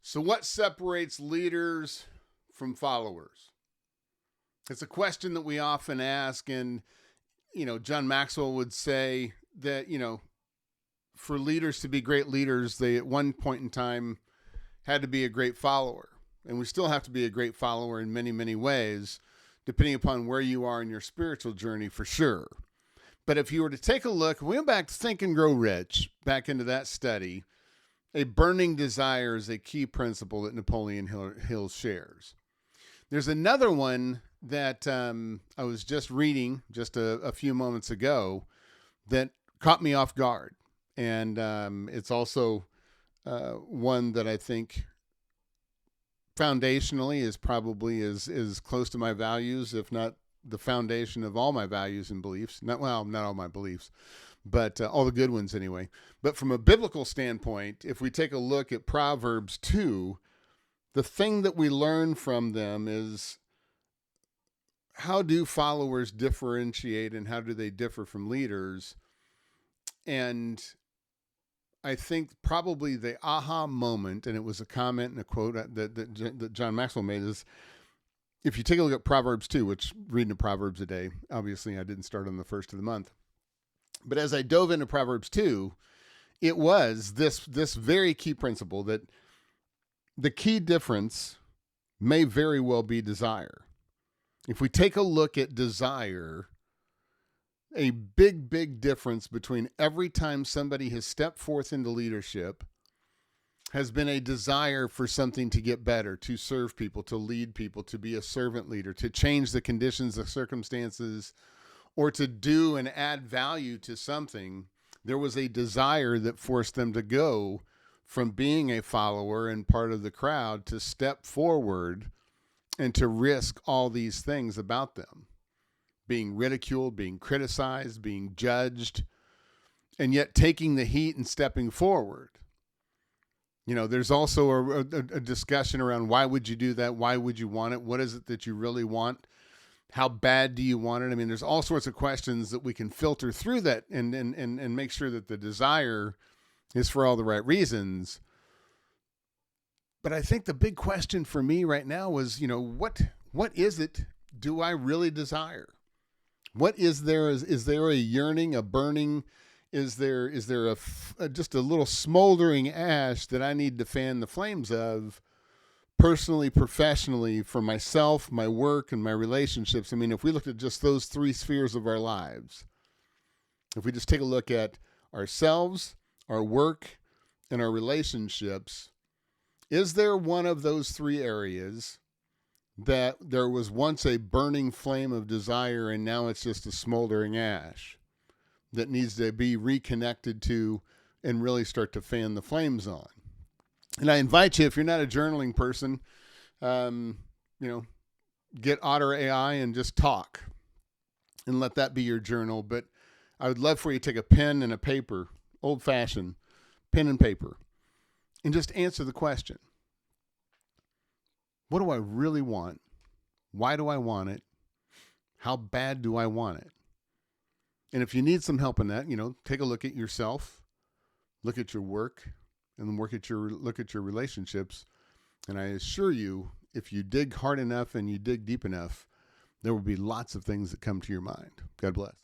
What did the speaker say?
So, what separates leaders from followers? It's a question that we often ask. And, John Maxwell would say that, for leaders to be great leaders, they at one point in time had to be a great follower. And we still have to be a great follower in many, many ways, depending upon where you are in your spiritual journey, for sure. But if you were to take a look, we went back to Think and Grow Rich, back into that study. A burning desire is a key principle that Napoleon Hill shares. There's another one that I was just reading just a few moments ago that caught me off guard. And it's also one that I think foundationally is probably is close to my values, if not the foundation of all my values and beliefs. Not all my beliefs, but all the good ones anyway. But from a biblical standpoint, if we take a look at Proverbs 2, the thing that we learn from them is, how do followers differentiate and how do they differ from leaders? And I think probably the aha moment, and it was a comment and a quote that John Maxwell made, is if you take a look at Proverbs 2, which reading the Proverbs a day, obviously I didn't start on the first of the month, but as I dove into Proverbs 2, it was this very key principle that the key difference may very well be desire. If we take a look at desire, a big difference between every time somebody has stepped forth into leadership has been a desire for something to get better, to serve people, to lead people, to be a servant leader, to change the conditions, the circumstances, or to do and add value to something. There was a desire that forced them to go from being a follower and part of the crowd to step forward and to risk all these things about them. Being ridiculed, being criticized, being judged, and yet taking the heat and stepping forward. There's also a discussion around, why would you do that? Why would you want it? What is it that you really want? How bad do you want it? I mean, there's all sorts of questions that we can filter through that and make sure that the desire is for all the right reasons. But I think the big question for me right now was, what is it do I really desire? What is there? Is there a yearning, a burning? Is there just a little smoldering ash that I need to fan the flames of, personally, professionally, for myself, my work, and my relationships? I mean, if we looked at just those three spheres of our lives, if we just take a look at ourselves, our work, and our relationships, is there one of those three areas that there was once a burning flame of desire and now it's just a smoldering ash that needs to be reconnected to and really start to fan the flames on? And I invite you, if you're not a journaling person, get Otter AI and just talk and let that be your journal. But I would love for you to take a pen and a paper, old fashioned pen and paper, and just answer the question. What do I really want? Why do I want it? How bad do I want it? And if you need some help in that, take a look at yourself, look at your work, and then look at your relationships. And I assure you, if you dig hard enough and you dig deep enough, there will be lots of things that come to your mind. God bless.